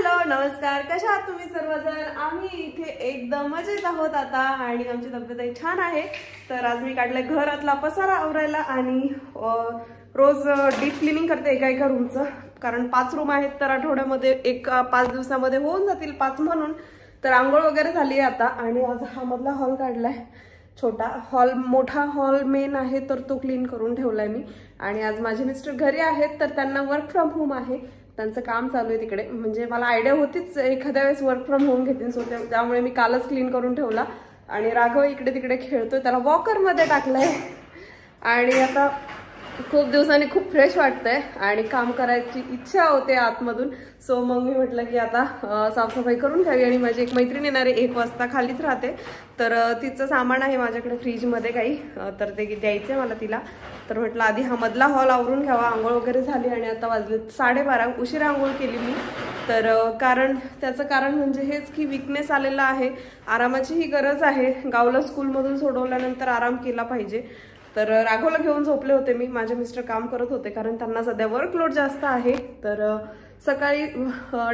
Hello नमस्कार, कशा आहात तुम्ही सर्वजण? आम्ही इथे एकदम मजेत आहोत आता आणि आमची तब्येतही छान आहे. तर आज मी काढले घरातला पसारा आवरायला आणि रोज डीप क्लिनिंग करते एका रूमचं, कारण 5 रूम आहेत तर आठवड्यामध्ये 5 दिवसामध्ये होऊन जातील 5 म्हणून. तर आंघोळ वगैरे झाली आहे आता आणि आज हा मधला हॉल काढलाय, छोटा हॉल. मोठा हॉल मेन आहे तर तो क्लीन करून ठेवलाय मी. आणि आज माझे मिस्टर घरी आहेत तर त्यांना वर्क फ्रॉम होम आहे, त्यांचं काम चालू आहे तिकडे. म्हणजे मला आयडिया होतीच एखाद्या वेळेस वर्क फ्रॉम होम घेतील, सो त्यामुळे मी कालच क्लीन करून ठेवला. आणि राघव इकडे तिकडे खेळतोय, त्याला वॉकरमध्ये टाकलंय आणि आता खूप दिवसांनी खूप फ्रेश वाटतंय आणि काम करायची इच्छा होते आतमधून. सो मग मी म्हटलं की आता साफसफाई करून घ्यावी. आणि माझी एक मैत्रीण येणार आहे 1 वाजता, खालीच राहते, तर तिचं सामान आहे माझ्याकडे फ्रीजमध्ये काही, तर ते द्यायचं मला तिला. तर म्हटलं आधी हा मधला हॉल आवरून घ्यावा. आंघोळ वगैरे झाली आणि आता वाजले 12:30, उशिरा आंघोळ केली मी. तर त्याचं कारण म्हणजे हेच की वीकनेस आलेला आहे, आरामाचीही गरज आहे. गावला स्कूलमधून सोडवल्यानंतर आराम केला पाहिजे. तर राघवला घेऊन झोपले होते मी, माझे मिस्टर काम करत होते कारण त्यांना सध्या वर्कलोड जास्त आहे. तर सकाळी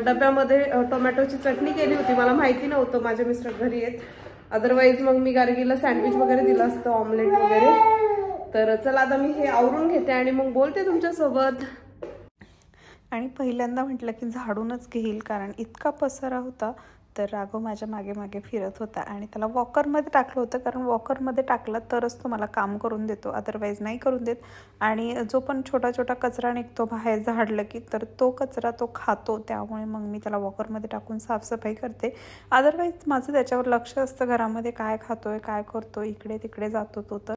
डब्यामध्ये टोमॅटोची चटणी केली होती, मला माहिती नव्हतं माझे मिस्टर घरी आहेत. अदरवाईज मग मी गार्गीला सँडविच वगैरे दिलं असतं, ऑमलेट वगैरे. तर चला आता मी हे आवरून घेते आणि मग बोलते तुमच्यासोबत. आणि पहिल्यांदा म्हटलं की झाडूनच घेईल, कारण इतका पसारा होता. तर राघव माझ्या मागे मागे फिरत होता आणि त्याला वॉकरमध्ये टाकलं होतं, कारण वॉकरमध्ये टाकला तरच तो मला काम करून देतो, अदरवाईज नाही करून देत. आणि जो पण छोटा छोटा कचरा निघतो बाहेर झाडलं की, तर तो कचरा तो खातो, त्यामुळे मग मी त्याला वॉकरमध्ये टाकून साफसफाई करते. अदरवाईज माझं त्याच्यावर लक्ष असतं, घरामध्ये काय खातोय काय करतो, इकडे तिकडे जातो तो. तर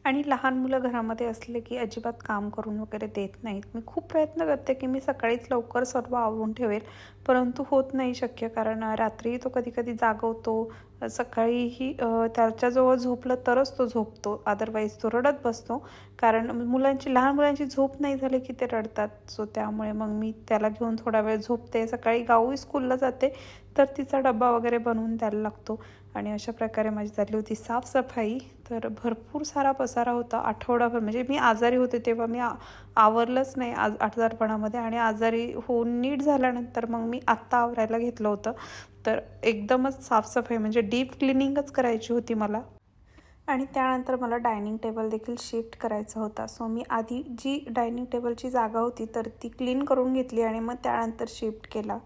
आणि लहान मुलं घरामध्ये असले की अजिबात काम करून वगैरे देत नाहीत. मी खूप प्रयत्न करते की मी सकाळीच लवकर सर्व आवरून ठेवेल, परंतु होत नाही शक्य, कारण रात्री तो कधी कधी जागवतो. सकाळीही त्याच्याजवळ झोपलं तरच तो झोपतो, अदरवाईज तो रडत बसतो, कारण लहान मुलांची झोप नाही झाली की ते रडतात. सो त्यामुळे मग मी त्याला घेऊन थोडा वेळ झोपते. सकाळी गावी स्कूलला जाते तर तिचा डब्बा वगैरे बनवून द्यायला लागतो. आणि अशा प्रकारे माझी झाली होती साफसफाई. तर भरपूर सारा पसारा होता आठवडाभर, म्हणजे मी आजारी होते तेव्हा मी आवरलंच नाही आजारपणामध्ये, आणि आजारी होऊन नीट झाल्यानंतर मग मी आत्ता आवरायला घेतलं होतं. तर एकदमच साफसफाई म्हणजे डीप क्लिनिंगच करायची होती मला. आणि त्यानंतर मला डायनिंग टेबल देखील शिफ्ट करायचा होता. सो मी आधी जी डायनिंग टेबलची जागा होती तर ती क्लीन करून घेतली आणि मग त्यानंतर शिफ्ट केला.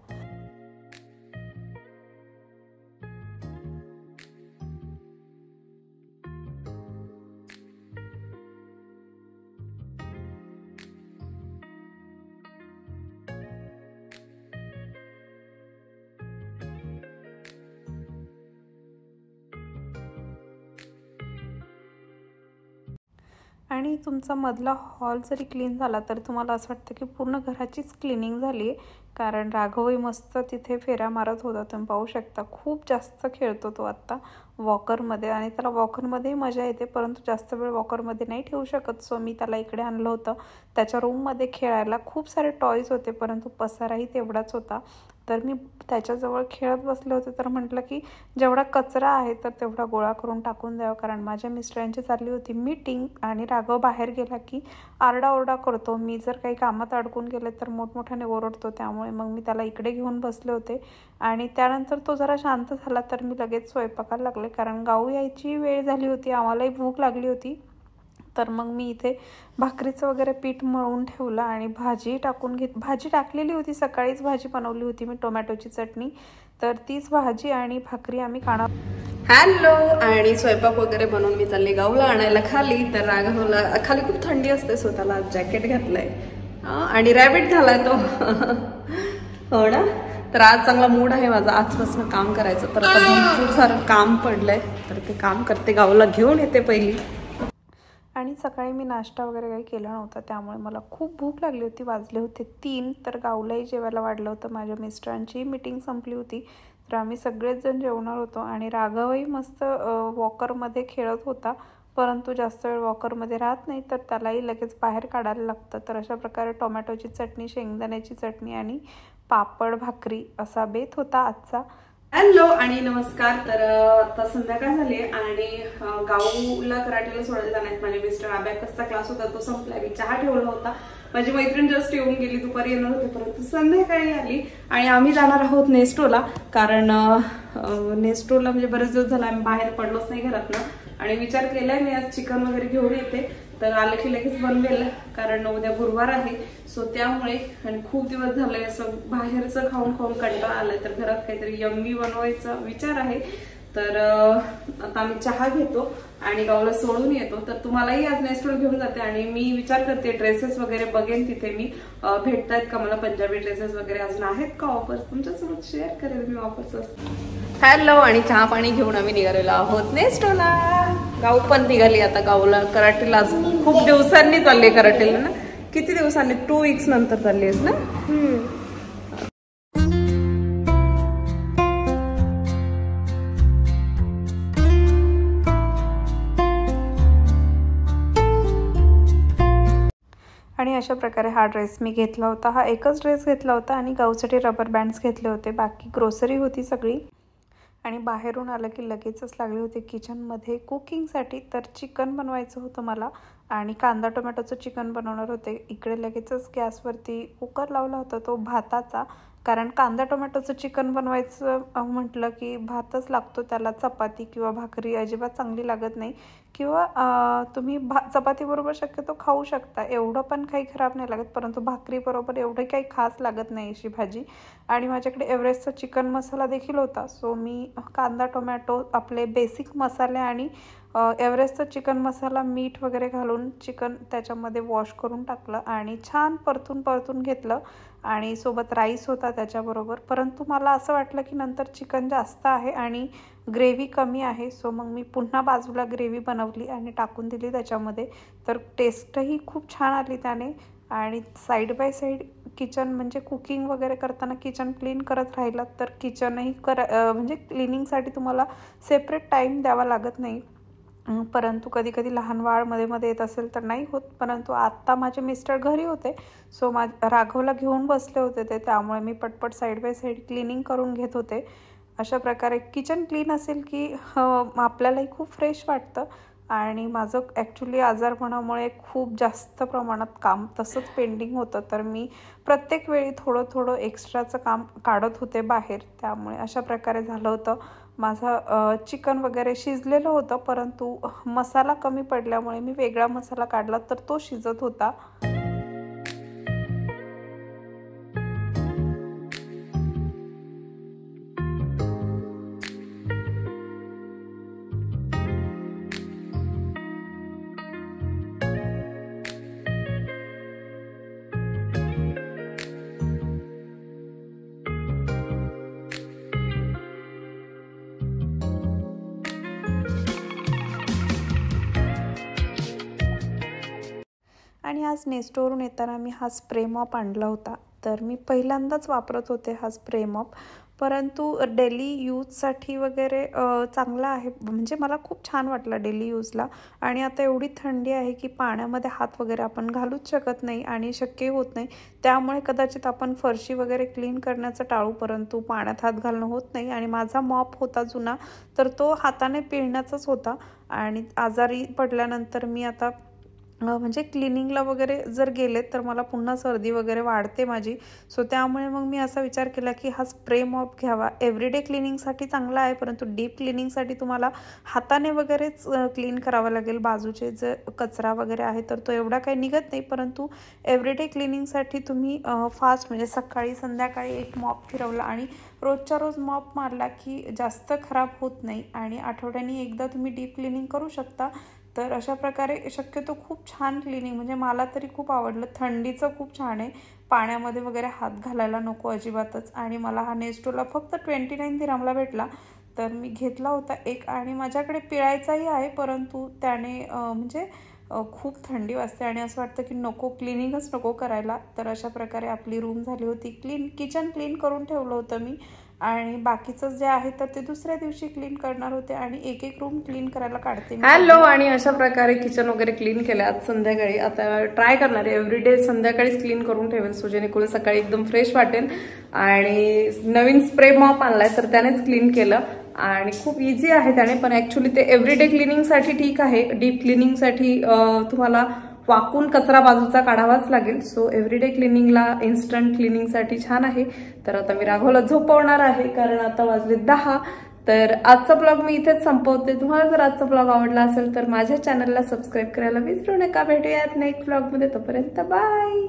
आणि तुमचा मधला हॉल जरी क्लीन झाला तर तुम्हाला असं वाटतं की पूर्ण घराचीच क्लिनिंग झाली आहे, कारण राघवही मस्त तिथे फेऱ्या मारत होता. तुम्ही पाहू शकता खूप जास्त खेळतो तो आत्ता वॉकरमध्ये, आणि त्याला वॉकरमध्येही मजा येते, परंतु जास्त वेळ वॉकरमध्ये नाही ठेवू शकत. सो मी त्याला इकडे आणलं होतं त्याच्या रूममध्ये खेळायला. खूप सारे टॉयज होते परंतु पसाराही तेवढाच होता. तर मी त्याच्याजवळ खेळत बसले होते, तर म्हटलं की जेवढा कचरा आहे तर तेवढा गोळा करून टाकून द्यावं, कारण माझ्या मिस्टरांची चालली होती मीटिंग आणि राघव बाहेर गेला की आरडाओरडा करतो. मी जर काही कामात अडकून गेले तर मोठमोठ्याने ओरडतो, त्यामुळे मग मी त्याला इकडे घेऊन बसले होते. आणि त्यानंतर तो जरा शांत झाला तर मी लगेच स्वयंपाकाला लागले, कारण गाऊ यायची वेळ झाली होती, आम्हालाही भूक लागली होती. तर मग मी इथे भाकरीचं वगैरे पीठ मळून ठेवलं आणि भाजी टाकलेली होती, सकाळीच भाजी बनवली होती मी टोमॅटोची चटणी. तर तीच भाजी आणि भाकरी आम्ही खाणार. हॅलो, आणि स्वयंपाक वगैरे बनवून मी चालले गावला आणायला खाली. तर राघवला खाली खूप थंडी असते, स्वतःला जॅकेट घातलंय आणि रॅबिट झालाय तो. हो ना. तर आज चांगला मूड आहे माझा आजपासून काम करायचं. तर आता भरपूर सारं काम पडलंय, तर ते काम करते, गावला घेऊन येते पहिली. आणि सकाळी मी नाश्ता वगैरे काही केला नव्हता, त्यामुळे मला खूप भूक लागली होती. वाजले होते 3. तर गावलाही जेवायला वाढलं होतं. माझ्या मिस्टरांची मीटिंग संपली होती तर आम्ही सगळेच जण जेवणार होतो. आणि राघवही मस्त वॉकरमध्ये खेळत होता, परंतु जास्त वेळ वॉकरमध्ये राहत नाही तर त्यालाही लगेच बाहेर काढायला लागतं. तर अशा प्रकारे टोमॅटोची चटणी, शेंगदाण्याची चटणी आणि पापड भाकरी असा बेत होता आजचा. हॅलो आणि नमस्कार. तर आता संध्याकाळ झाली आणि गाऊला कराटेला सोडायला जाणार माझे मिस्टर. अबॅकसचा क्लास होता तो संपला, मी चहा ठेवला होता. माझी मैत्रीण जस्ट येऊन गेली, दुपारी येणार होते परंतु संध्याकाळी आली आणि आम्ही जाणार आहोत नेस्टोला. कारण नेस्टोला म्हणजे बरेच दिवस झाला आम्ही बाहेर पडलोच नाही घरातनं आणि विचार केलाय मी आज चिकन वगैरे घेऊन येते. तर आलं की लगेच बनवेल कारण उद्या गुरुवार आहे. सो त्यामुळे आणि खूप दिवस झाले असं बाहेरचं खाऊन खाऊन कंटाळा आलाय, तर घरात काहीतरी यम्मी बनवायचा विचार आहे. तर आता आम्ही चहा घेतो आणि गावाला सोडून येतो. तर तुम्हालाही आज नेस्टोला घेऊन जाते आणि मी विचार करते ड्रेसेस वगैरे बघेन तिथे मी भेटतायत का मला पंजाबी ड्रेसेस वगैरे अजून आहेत का ऑफर्स, तुमच्यासोबत शेअर करेल मी ऑफर्स. हॅलो आणि चहा पाणी घेऊन आम्ही निघालेलो आहोत नेस्टोला. गाव पण निघाली आता गावला कराटेला. खूप दिवसांनी चालले कराटेला ना, किती दिवसांनी 2 weeks नंतर चाललीस ना. आणि अशा प्रकारे हा ड्रेस मी घेतला होता. हा एकच ड्रेस घेतला होता आणि गाऊसाठी रबर बँड्स घेतले होते. बाकी ग्रोसरी होती सगळी. आणि बाहेरून आलं की लगेचच लागले होते किचनमध्ये कुकिंगसाठी. तर चिकन बनवायचं होतं मला आणि कांदा टोमॅटोचं चिकन बनवणार होते. इकडे लगेचच गॅसवरती कुकर लावला होता तो भाताचा, कारण कांदा टोमॅटोचं चिकन बनवायचं म्हटलं की भातच लागतो त्याला. चपाती किंवा भाकरी अजिबात चांगली लागत नाही. किंवा तुम्ही चपातीबरोबर शक्यतो खाऊ शकता, एवढं पण काही खराब नाही लागत. परंतु भाकरीबरोबर एवढं काही खास लागत नाही अशी भाजी. आणि माझ्याकडे एव्हरेस्टचा चिकन मसाला देखील होता. सो मी कांदा टोमॅटो आपले बेसिक मसाले आणि एव्हरेस्टचा चिकन मसाला मीठ वगैरे घालून चिकन त्याच्यामध्ये वॉश करून टाकलं आणि छान परतून घेतलं. आणि सोबत राईस होता त्याच्याबरोबर. परंतु मला असं वाटलं की नंतर चिकन जास्त आहे आणि ग्रेव्ही कमी आहे. सो मग मी पुन्हा बाजूला ग्रेव्ही बनवली आणि टाकून दिली त्याच्यामध्ये. तर टेस्टही खूप छान आली त्याने. आणि साईड बाय साईड किचन म्हणजे कुकिंग वगैरे करताना किचन क्लीन करत राहिलात तर किचनही म्हणजे क्लिनिंगसाठी तुम्हाला सेपरेट टाईम द्यावा लागत नाही. परंतु कधी कधी लहान बाळ मध्ये येत असेल तर नाही होत. परंतु आत्ता माझे मिस्टर घरी होते, सो राघवला घेऊन बसले होते ते, त्यामुळे मी पटपट साईड बाय साईड क्लिनिंग करून घेत होते. अशा प्रकारे किचन क्लीन असेल की आपल्यालाही खूप फ्रेश वाटतं. आणि माझं ॲक्च्युली आजारपणामुळे खूप जास्त प्रमाणात काम तसंच पेंडिंग होतं. तर मी प्रत्येक वेळी थोडं एक्स्ट्राचं काम काढत होते बाहेर. त्यामुळे अशा प्रकारे झालं होतं. माझं चिकन वगैरे शिजलेलं होतं, परंतु मसाला कमी पडल्यामुळे मी वेगळा मसाला काढला तर तो शिजत होता. आणि आज नेस्टोवरून येताना मी हा स्प्रे मॉप आणला होता. तर मी पहिल्यांदाच वापरत होते हा स्प्रे मॉप. परंतु डेली यूजसाठी वगैरे चांगला आहे, म्हणजे मला खूप छान वाटला डेली यूजला. आणि आता एवढी थंडी आहे की पाण्यामध्ये हात वगैरे आपण घालूच शकत नाही आणि शक्य होत नाही. त्यामुळे कदाचित आपण फरशी वगैरे क्लीन करण्याचं टाळू, परंतु पाण्यात हात घालणं होत नाही. आणि माझा मॉप होता जुना, तर तो हाताने पिळण्याचाच होता. आणि आजारी पडल्यानंतर मी आता म्हणजे क्लिनिंगला वगैरे जर गेले तर मला पुन्हा सर्दी वगैरे वाढते माझी. सो त्यामुळे मग मी असा विचार केला की हा स्प्रे मॉप घ्यावा. एव्हरीडे क्लिनिंगसाठी चांगला आहे, परंतु डीप क्लिनिंगसाठी तुम्हाला हाताने वगैरेच क्लीन करावं लागेल. बाजूचे जर कचरा वगैरे आहे तर तो एवढा काही निघत नाही. परंतु एव्हरीडे क्लिनिंगसाठी तुम्ही फास्ट म्हणजे सकाळी संध्याकाळी एक मॉप फिरवला आणि रोजच्या रोज मॉप मारला की जास्त खराब होत नाही. आणि आठवड्यानी एकदा तुम्ही डीप क्लिनिंग करू शकता. तर अशा प्रकारे शक्यतो खूप छान क्लिनिंग, म्हणजे मला तरी खूप आवडलं. थंडीचं खूप छान आहे, पाण्यामध्ये वगैरे हात घालायला नको अजिबातच. आणि मला हा नेस्टोला फक्त 29 दिरहमला भेटला, तर मी घेतला होता एक. आणि माझ्याकडे पिळायचाही आहे, परंतु त्याने म्हणजे खूप थंडी वाजते आणि असं वाटतं की नको, क्लिनिंगच नको करायला. तर अशा प्रकारे आपली रूम झाली होती क्लीन. किचन क्लीन करून ठेवलं होतं मी आणि बाकीचं जे आहे तर ते दुसऱ्या दिवशी क्लीन करणार होते आणि एक एक रूम क्लीन करायला काढते. हॅलो, आणि अशा प्रकारे किचन वगैरे क्लीन केलं आज संध्याकाळी. आता ट्राय करणार आहे एव्हरीडे संध्याकाळीच क्लीन करून ठेवेल, सो जेणेकरून सकाळी एकदम फ्रेश वाटेल. आणि नवीन स्प्रे मॉप आणलाय तर त्यानेच क्लीन केलं आणि खूप इझी आहे त्याने, पण ऍक्च्युली ते एव्हरीडे क्लिनिंगसाठी ठीक आहे. डीप क्लिनिंगसाठी तुम्हाला वाकून कचरा बाजूचा काढावाच लागेल. सो एव्हरीडे क्लिनिंगला, इन्स्टंट क्लिनिंगसाठी छान आहे. तर आता मी राघवला झोपवणार आहे कारण आता वाजले 10. तर आजचा ब्लॉग मी इथेच संपवते. तुम्हाला जर आजचा ब्लॉग आवडला असेल तर माझ्या चॅनलला सबस्क्राईब करायला विसरू नका. भेटूयात नेक्स्ट ब्लॉगमध्ये, तोपर्यंत बाय.